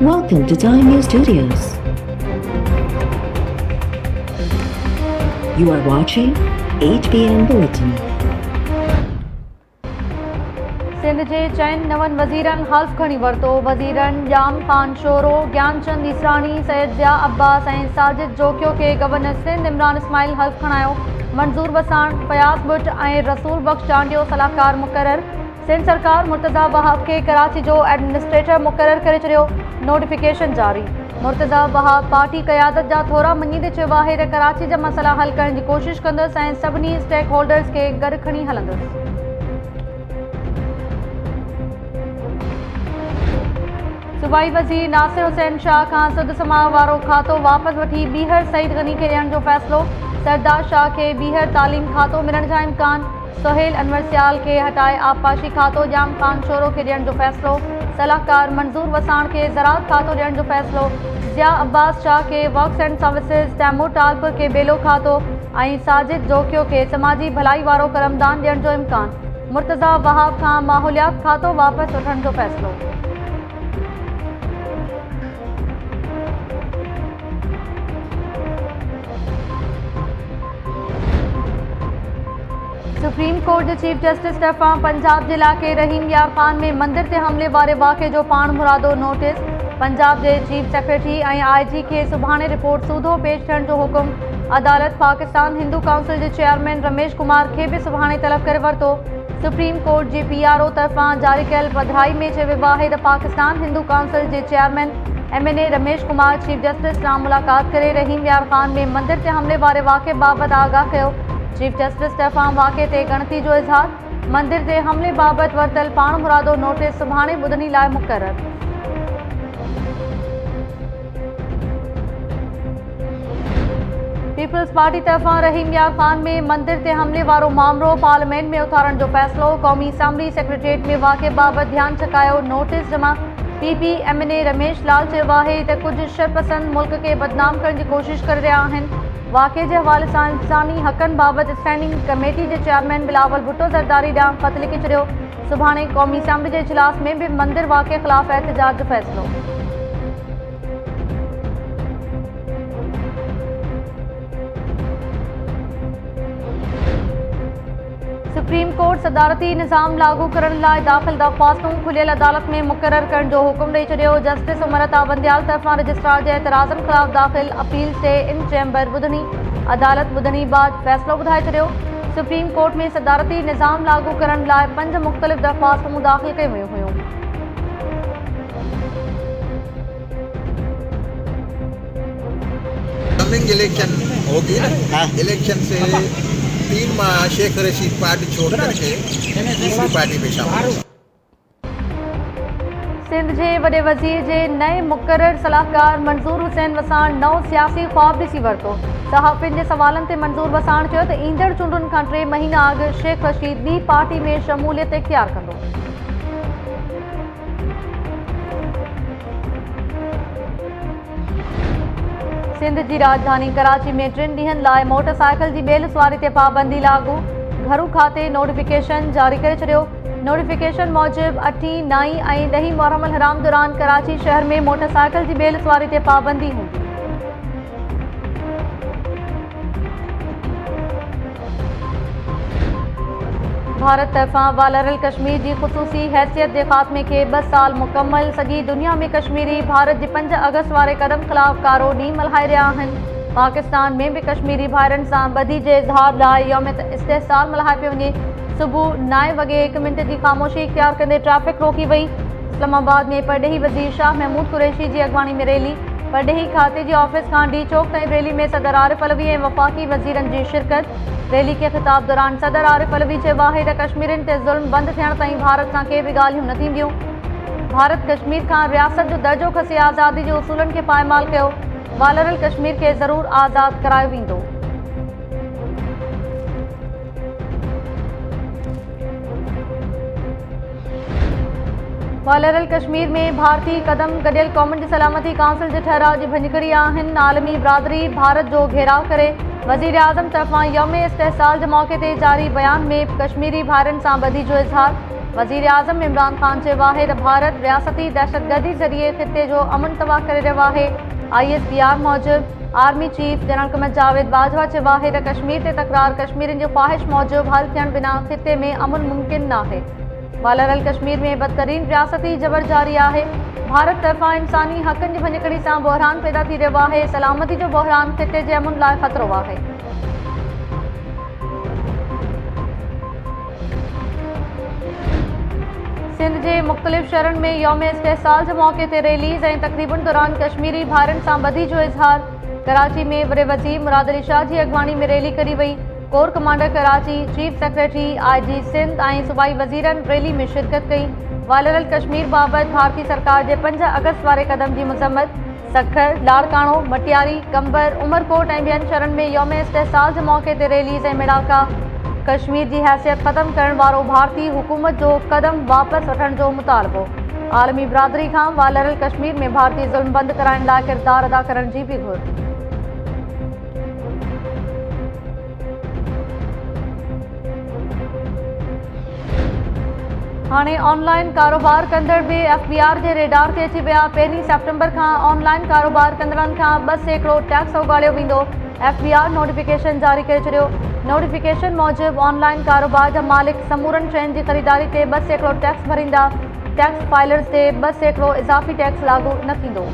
Welcome to Time News Studios. You are watching 8 p.m. Bulletin. Sindh जे चइनि नवनि वज़ीरनि हल्फ़ खणी वरितो। वज़ीरनि जाम Khan sorrow, Gyanchand Israni, Syed Zia Abbas ऐं साजिद जोकियो खे गवर्नर सिंध इमरान इस्माइल हल्फ़ खणायो। मंज़ूर वसाण, फयाज़ बुट ऐं रसूल बख्श चांडियो सलाहकार मुक़रर। सिंध सरकार मुर्तज़ा वहाब खे कराची जो एडमिनिस्ट्रेटर मुक़रर करे छॾियो। नोटिफिकेशन जारी। मुर्तज़ा वहाब पार्टी क़यादत जा थोरा मञीदे चयो आहे त कराची जा मसइला हल करण जी कोशिश कंदुसि ऐं सभिनी स्टेक होल्डर्स खे गॾु खणी हलंदुसि। सूबाई वज़ीर नासिर हुसैन शाह खां सुद समाअ वारो खातो वापसि वठी ॿीहर सईद गनी खे ॾियण जो फ़ैसिलो। सरदार शाह खे ॿीहर तालीम खातो मिलण जा इम्कान। सोहेल अनवर सियाल खे हटाए आबपाशी खातो जाम ख़ान शोरो खे ॾियण जो फ़ैसिलो। सलाहकार मंज़ूर वसाण खे ज़राअत खातो ॾियण जो फ़ैसिलो। ज़िया अब्बास शाह खे works and services Taimur Talpur खे बेलो खातो ऐं साजिद जोकियो खे समाजी भलाई वारो करमदान ॾियण जो इम्कान। मुर्तज़ा वहाब खां माहौलियात खातो वापसि वठण जो फ़ैसिलो। सुप्रीम कोर्ट जे चीफ जस्टिस तरफ़ां पंजाब जे इलाइक़े रहीम यार ख़ान में मंदिर ते हमले वारे वाक़े जो पाण मुरादो नोटिस। पंजाब जे चीफ सेक्रेटरी ऐं IG खे सुभाणे रिपोर्ट सूदो पेश थियण जो हुकुम। अदालत पाकिस्तान हिंदू काउंसिल जे चेयरमैन रमेश कुमार खे बि सुभाणे तलब करे वरितो। सुप्रीम कोर्ट जे PRO तरफ़ां जारी कयल पधिराई में चयो वियो आहे त पाकिस्तान हिंदू काउंसिल जे chairman MNA Ramesh Kumar chief justice सां मुलाक़ात करे रहीम यार ख़ान में मंदिर ते हमले वारे वाक़े बाबति आगाह कयो। चीफ जस्टिस तरफ़ां वाक़े ते गणती जो इज़हार। मंदिर ते हमले बाबति वरितल पाण मुरादो नोटिस सुभाणे ॿुधणी लाइ मुक़रर। पीपल्स पार्टी तरफ़ां रहीम यार ख़ान में मंदिर ते हमले वारो मामिलो पार्लियामेंट में उथारण जो फ़ैसिलो। क़ौमी असम्बली सेक्रेटेरिएट में वाक़े बाबति ध्यानु छकायो नोटिस जमा। PP MNA रमेश लाल चयो आहे त कुझु शरपसंद मुल्क खे बदनाम करण जी कोशिश करे रहिया आहिनि। वाक़े जे हवाले सां इंसानी हक़नि बाबति स्टैंडिंग कमेटी जे चेयरमैन बिलावल भुट्टो ज़रदारी ॾांहुं ख़त लिखी छॾियो। सुभाणे क़ौमी असम्बली जे इजलास में बि मंदिर वाक़े ख़िलाफ़ एहतिजाज जो फ़ैसिलो। सुप्रीम कोर्ट सदारती निज़ाम लागू करण लाइ दाख़िल दरख़्वास्तूं खुलियल अदालत में मुक़रर करण जो हुकुम ॾेई छॾियो। जस्टिस उमरता बंदियाल तरफ़ां रजिस्ट्रार जे एतिराज़नि ख़िलाफ़ दाख़िल अपील ते इन चैम्बर ॿुधणी। अदालत ॿुधणी बाद फ़ैसिलो ॿुधाए छॾियो। सुप्रीम कोर्ट में सदारती निज़ाम लागू करण लाइ 5 मुख़्तलिफ़ दरख़्वास्तूं दाख़िल कयूं वियूं हुयूं। इलेक्शन होगी ना, इलेक्शन से 3 माह शेख रशीद पार्टी छोड़ करके दूसरी पार्टी में शामिल। सिंध जे वॾे वज़ीर जे नए मुक़रर सलाहकार मंज़ूर हुसैन वसाण नओं सियासी ख़्वाब ॾिसी वरितो। सहाफ़ियुनि जे सवालनि ते मंज़ूर वसाण चयो त ईंदड़ चूंडुनि खां 3 महीना अॻु शेख रशीद ॿी पार्टी में शमूलियत इख्तियार कंदो। सिंध जी राजधानी कराची में 3 ॾींहनि लाइ मोटरसाइकिल जी ॿेल सवारी ते पाबंदी लागू। घरू खाते नोटिफिकेशन जारी करे छॾियो। नोटिफिकेशन मूजिबि 8, 9 ऐं 10 मुहर्रम अल हराम दौरान कराची शहर में मोटरसाइकिल जी ॿेल सवारी ते पाबंदी हूंदी। भारत तरफ़ां वालरल कश्मीर जी ख़ुसूसी हैसियत जे ख़ात्मे खे 2 साल मुकमल। सॼी दुनिया में कश्मीरी भारत जे 5 अगस्त वारे क़दम ख़िलाफ़ कारो ॾींहुं मल्हाए रहिया आहिनि। पाकिस्तान में बि कश्मीरी भाइरनि सां ॿधी जे इज़हार लाइ यौम इस्तेहसाल मल्हाए पियो वञे। सुबुह 9 वॻे 1 मिंट जी ख़ामोशी इख्तियार कंदे ट्रैफ़िक रोकी वई। इस्लामाबाद में परॾेही वज़ीर शाह महमूद कुरैशी जी अॻवानी में रैली। परॾेही खाते जे ऑफिस खां डी चौक ताईं रैली में सदर आरिफ अलवी ऐं वफ़ाक़ी वज़ीरनि जी शिरकत। रैली खे ख़िताब दौरान सदर आरिफ अलवी चयो आहे त कश्मीरियुनि ते ज़ुल्म बंदि थियण ताईं भारत सां के बि ॻाल्हियूं न थींदियूं। भारत कश्मीर खां रियासत जो दर्जो खसे आज़ादी जे उसूलनि खे पायमाल कयो। वालरल कश्मीर खे ज़रूरु आज़ादु करायो वेंदो। वालरल कश्मीर में भारतीय क़दम गॾियल क़ौमुनि जी सलामती काउंसिल जे ठहराव जी भञकड़ी आहिनि। आलमी बिरादरी भारत जो घेराव करे वज़ीर आज़म तरफ़ां यौम इस्तेहसाल जे मौक़े ते जारी बयान में कश्मीरी भाइरनि सां ॿधी जो इज़हार। वज़ीर आज़म इमरान ख़ान चयो आहे त भारत रियासती दहशतगर्दी ज़रिए ख़िते जो अमन तबाह करे रहियो आहे। ISPR मूजिबि army chief general Qamar Javed Bajwa चयो आहे त कश्मीर ते तकरार कश्मीरियुनि जी ख़्वाहिश मूजिबि हल थियण बिना ख़िते में अमन मुमकिन नाहे। वालरल कश्मीर में बदतरीन रियासती जबर जारी आहे। भारत तरफ़ां इंसानी हक़नि जी भञकड़ी सां बहरान पैदा थी रहियो आहे। सलामती जो बहरान ख़िते जे अमन लाइ ख़तरो आहे। सिंध जे मुख़्तलिफ़ शहरनि में यौम इस्तेहसाल जे मौक़े ते रैलीज़ ऐं तक़रीबुनि दौरान कश्मीरी भाइरनि सां ॿधी जो इज़हार। कराची में वॾे वज़ीर मुराद अली शाह जी अॻवानी में रैली कढी वई। Core commander Karachi, chief secretary IG Sindh ऐं सूबाई वज़ीरनि रैली में शिरकत कई। वालरल कश्मीर बाबति भारतीय सरकार जे 5 अगस्त वारे क़दम जी मज़म्मत। सखर, लाड़काणो, मटियारी, कंबर, उमरकोट ऐं ॿियनि शहरनि में यौम इस्तेहसाल जे मौक़े ते रैलीज़ ऐं मिड़ाका। कश्मीर जी हैसियत ख़त्म करण वारो भारतीय हुकूमत जो क़दम वापसि वठण जो मुतालबो। आलमी बिरादरी खां वालरल कश्मीर में भारतीय ज़ुल्म बंदि कराइण लाइ किरदारु अदा करण जी बि घुर। हाणे ऑनलाइन कारोबार कंदड़ बि FBR जे रेडार ते अची विया। 1 सेप्टेम्बर खां ऑनलाइन कारोबार कंदड़नि खां 2% टैक्स उगाड़ियो वेंदो। FBR नोटिफिकेशन जारी करे छॾियो। नोटिफिकेशन मूजिबि ऑनलाइन कारोबार जा मालिक समूरनि शयुनि जी ख़रीदारी ते 2% टैक्स भरींदा। टैक्स फाइलर्स ते 2% इज़ाफ़ी टैक्स लागू न थींदो।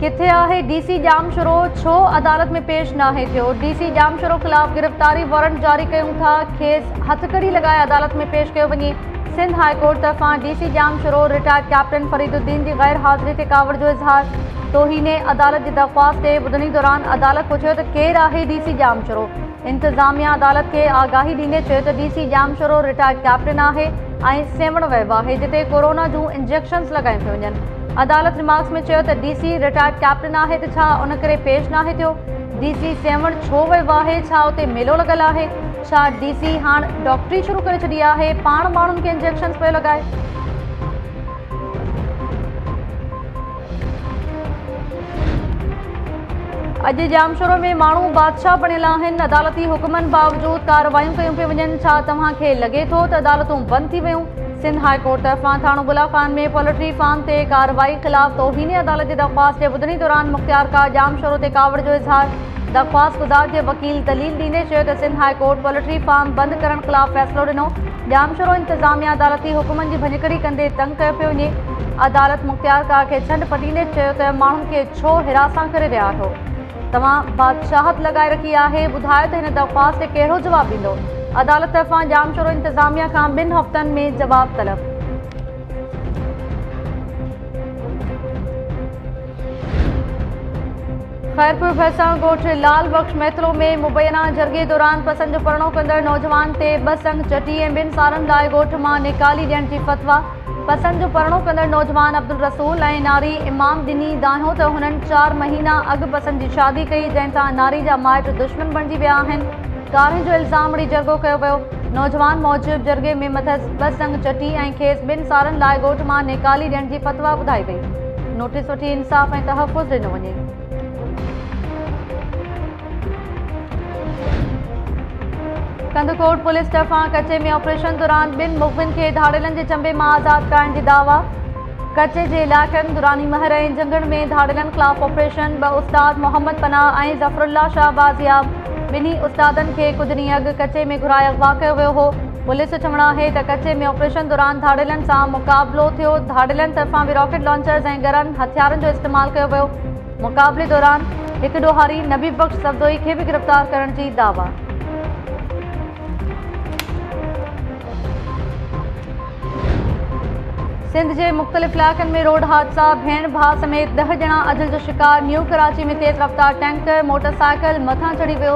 किथे आहे DC जामशुरो, छो अदालत में पेश नाहे थियो। DC जामशुरो ख़िलाफ़ गिरफ़्तारी वारंट जारी कयूं था। खेसि हथकड़ी लॻाए अदालत में पेश कयो वञे। सिंध हाई कोर्ट तरफ़ां DC जामशुरो रिटायर्ड कैप्टन फरीदुद्दीन जी गैर हाज़िरी ते कावड़ जो इज़हार। तोहीने अदालत जी दरख़्वास्त ते ॿुधणी दौरान अदालत पुछियो त केरु आहे DC जामशुरो। इंतिज़ामिया अदालत खे आगाही ॾींदे चयो त DC जामशुरो रिटायर्ड कैप्टन आहे ऐं सेवण वियो आहे जिते कोरोना जूं इंजेक्शन्स लॻाए पियूं वञनि। अदालत रिमार्क्स में चयो त DC रिटायर्ड कैप्टन आहे त छा उन करे पेश नाहे थियो। DC सेवण छो वियो आहे, छा उते मेलो लॻल आहे, छा DC हाणे डॉक्टरी शुरू करे छॾी आहे, पाण माण्हुनि खे इंजेक्शन्स पियो लॻाए। अॼु जामशुरो में माण्हू बादशाह बणियल आहिनि। अदालती हुकुमनि बावजूदि कार्रवायूं कयूं पियूं वञनि। छा तव्हांखे लॻे थो त अदालतूं बंदि थी वियूं। सिंध हाई कोर्ट तरफ़ां थाणो गुलाब खान में पोल्ट्री फार्म ते कार्रवाई ख़िलाफ़ तौहीने अदालत जी दरख़्वास्त जे ॿुधणी दौरान मुख़्तियार का जामशुरो ते कावड़ जो इज़हार। दरख़्वास्त गुज़ार जे वकील दलील ॾींदे चयो त Sindh high court poultry farm बंदि करण ख़िलाफ़ फ़ैसिलो ॾिनो। जामशुरो इंतिज़ामिया अदालती हुकुमनि जी भञकड़ी कंदे तंग कयो पियो वञे। अदालत मुख़्तियार का खे छंड पटींदे चयो त माण्हुनि खे छो हिरासां करे रहिया आहियो। तव्हां बादशाहत लॻाए रखी आहे। ॿुधायो त हिन दरख़्वास्त ते कहिड़ो जवाबु ॾींदो। अदालत तरफ़ां जामशुरो इंतिज़ामिया खां 2 हफ़्तनि में जवाबु तलब। खैरपुर भरिसां ॻोठ लाल बख्श महतलो में मुबैना जरगे दौरान पसंदि जो परिणो कंदड़ नौजवान ते 2 संग चटी ऐं 2 सालनि लाइ ॻोठ मां निकाली ॾियण जी फतवा। पसंदि जो परिणो कंदड़ नौजवान अब्दुल रसूल ऐं नारी इमाम ॾिनी दाहियो त हुननि 4 महीना अॻु पसंदि जी शादी कई जंहिं सां नारी जा माइट दुश्मन बणिजी विया आहिनि। कारनि जो इल्ज़ाम हणी जरगो कयो वियो। नौजवान मूजिबि जरगे में मथसि 2 संग चटी ऐं खेसि 2 सालनि लाइ ॻोठ मां निकाली ॾियण जी फतवा ॿुधाई वई। नोटिस वठी इंसाफ़ ऐं तहफ़ुज़ ॾिनो वञे। कंदकोट पुलिस तरफ़ां कचे में ऑपरेशन दौरान 2 मुख़बिन खे धाड़ेलनि जे चंबे मां आज़ाद करण जी दावा। कचे जे इलाइक़नि दुरानी महर ऐं जंगण में धाड़ेलनि ख़िलाफ़ ऑपरेशन। 2 उस्ताद मोहम्मद पनाह ऐं ज़फ़रुल्ला शाह बाज़ियाब। 2 उस्तादनि खे कुझु ॾींहं अॻु कचे में घुराए अगवा कयो वियो हो। पुलिस जो चवणु आहे त कचे में ऑपरेशन दौरान धाड़ेलनि सां मुक़ाबिलो थियो। धाड़ेलनि तरफ़ां बि रॉकेट लॉन्चर्स ऐं गरनि हथियारनि जो इस्तेमालु कयो वियो। मुक़ाबले दौरान हिकु ॾोहारी नबी बख्श सफ़दोई खे बि गिरफ़्तार करण जी दावा। सिंध के मुख्तलिफ़ इलाक़नि में रोड हादसा। भेण भाउ समेत 10 ॼणा अजल जो शिकार। न्यू कराची में तेज़ रफ्तार टैंकर मोटरसाइकिल मथां चढ़ी वियो।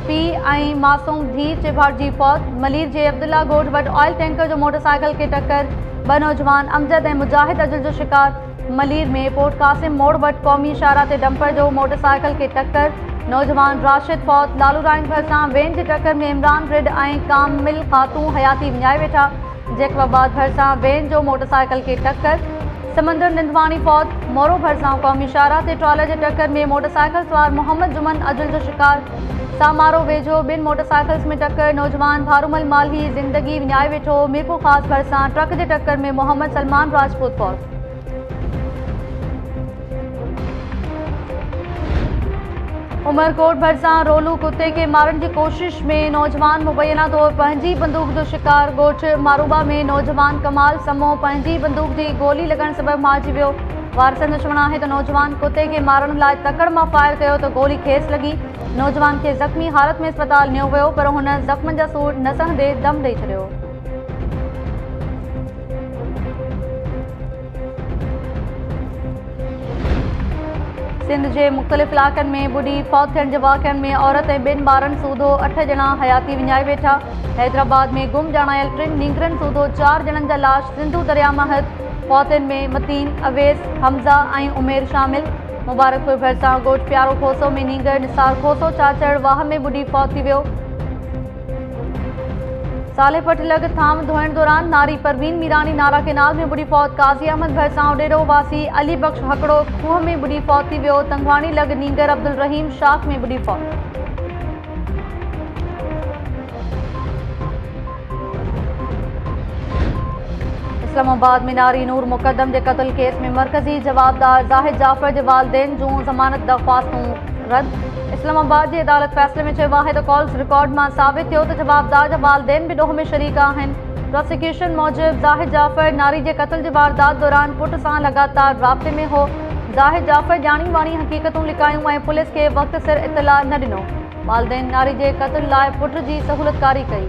पीउ ऐं मासूम धीउ चिभाड़जी फौत। मलीर जे अब्दुल्ला ॻोठ वटि ऑयल टैंकर जो मोटरसाइकिल खे टक्कर। 2 नौजवान अमजद ऐं मुजाहिद अजल जो शिकार। मलीर में पोर्ट कासिम मोड़ वटि क़ौमी इशारा ते डंपर जो मोटरसाइकिल खे टक्कर। नौजवान राशिद फौत। लालू राइन भरिसां वेन जी टक्कर में इमरान रिड ऐं कामिल ख़ातून हयाती विञाए वेठा। जैकबाबाद भरिसां वेन जो मोटरसाइकिल खे टक्कर। समंदर निंदवानी फौत मोरो भरसां क़ौमी शाहरा ते ट्रॉलर जे टक्कर में मोटरसाइकिल सवार मोहम्मद जुमन अजुल जो शिकार सामारो वेझो बिन मोटरसाइकिल्स में टक्कर नौजवान भारूमल मालही जिंदगी विञाए वेठो मीरपुर ख़ास भरसां ट्रक जे टक्कर में मोहम्मद सलमान राजपूत फौत। उमरकोट भरसां रोलू कुत्ते के मारण की कोशिश में नौजवान मुबैना तौर पंहिंजी बंदूक जो शिकार गोठ मारूबा में नौजवान कमाल समो पंहिंजी बंदूक की गोली लगन सबब मारिजी वियो। वारसन जो चवण है तो नौजवान कुत्ते के मारण लाइ तकड़ मां फायर किया तो गोली खेस लगी। नौजवान के जख्मी हालत में अस्पताल नियो वियो पर हुन जख्मन जा सूर न सहंदे दम ॾेई छॾियो। सिंध के मुख़्तलिफ़ इलाक़नि में बुढ़ी फौत थियण जे वाक़िअनि में औरत ऐं ॿिनि ॿारनि सूधो 8 ॼणा हयाती विञाए वेठा। हैदराबाद में गुम ॼाणायल 3 नींगरनि सूधो 4 ॼणनि जा लाश सिंधु दरिया मां हथ। फौतनि में मतीन अवेस हमज़ा ऐं उमेर शामिल। मुबारकपुर भरसां ॻोठ प्यारो खोसो में नींगर निसार खोसो चाचड़ वाह में बुढ़ी फौत थी वियो। साले पटलग थाम धोइण दौरान नारी परवीन मीरानी नारा केनाल में बुढ़ी फौत। काजी अहमद भरसां उडेरो वासी अली बख्श हकड़ो खूह में बुढ़ी फौत थी वियो। तंगवाणी लग नींगर अब्दुल रहीम शाख में बुढ़ी फौत। इस्लामाबाद में नारी नूर मुकदम के कत्ल केस में मरकजी जवाबदार जाहिद जाफर के वालदेन जूं ज़मानत दरख्वास्तूं रद्द। इस्लामाबाद की अदालत फैसले में चयो आहे त कॉल्स रिकॉर्ड में साबित थियो त जवाबदार जा वालदेन भी ॾोह में शरीक आहिनि। प्रोसिक्यूशन मूजिब जाहिद जाफर नारी के कत्ल की वारदात दौरान पुट सां लगातार राब्ते में हो। जाहिद जाफर जानी वाणी हकीकतूं लिकायूं ऐं पुलिस के वक्त सिर इतला न ॾिनो। वालदेन नारी के कत्ल लाइ पुट की सहूलतकारी कई।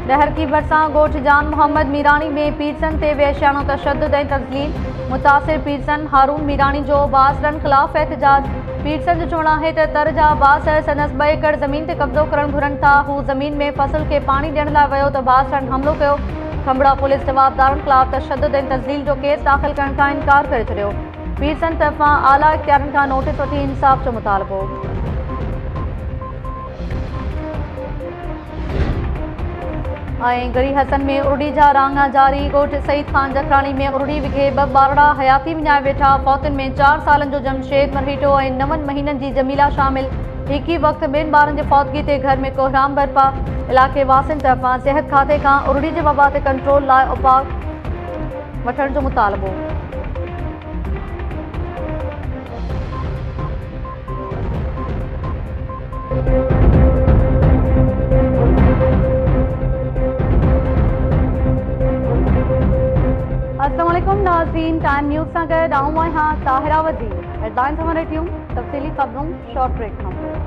डहर की भरसां ॻोठ जान मोहम्मद मीरानी में पीरसन ते वेश्याणो तशद्दुद ऐं तज़लील। मुतासिर पीरसन हारून मीरानी जो बासरनि ख़िलाफ़ एहतजाज। पीरसन जो चवण है त तर जा बासर संदसि 2 एकड़ ज़मीन ते कब्ज़ो करण घुरनि था। हू ज़मीन में फसल के पानी ॾियण लाइ वियो त बासरनि हमलो कयो। खंबड़ा पुलिस जवाबदारनि ख़िलाफ़ तशद्दुद ऐं तज़लील जो केस दाख़िल करण खां इनकार करे छॾियो। पीरसन तरफ़ां आला इख्तियारनि खां नोटिस वठी इंसाफ़ जो मुतालबो। गरी हसन में उरडी जा रांगा जारी। ॻोठ सईद खान जखरानी में उरडी विघे 2 ॿारड़ा हयाती विञाए वेठा। फौतनि में 4 सालनि जो जमशेद मरहीटो ऐं 9 महीननि जी जमीला शामिल। एक ही वक्त 2 ॿारनि जे फौतगी ते घर में कोहराम बरपा। इलाके वासियुनि तरफ़ां सिहत खाते खां उरडी जे वबा ते कंट्रोल लाइ उपाउ वठण जो मुतालबो। अस्सलामुअलैकुम नाज़रीन, टाइम न्यूज़ सां गॾु आऊं आहियां ताहिरा वज़ीर। हेडलाइंस हमारे ट्यून तफ़सीली ख़बरूं शॉर्ट ब्रेक खां पोइ।